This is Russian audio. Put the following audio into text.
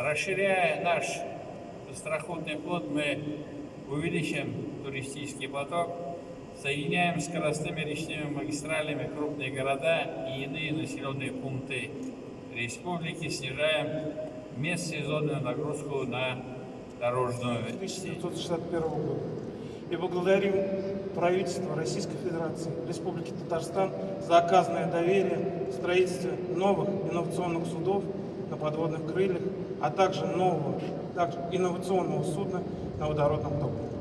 Расширяя наш быстроходный флот, мы увеличим туристический поток, соединяем скоростными речными магистралями крупные города и иные населенные пункты республики, снижаем межсезонную нагрузку на дорожную сеть. 1961 года. И благодарим правительство Российской Федерации, Республики Татарстан за оказанное доверие в строительстве новых инновационных судов на подводных крыльях, а также нового инновационного судна на водородном топливе.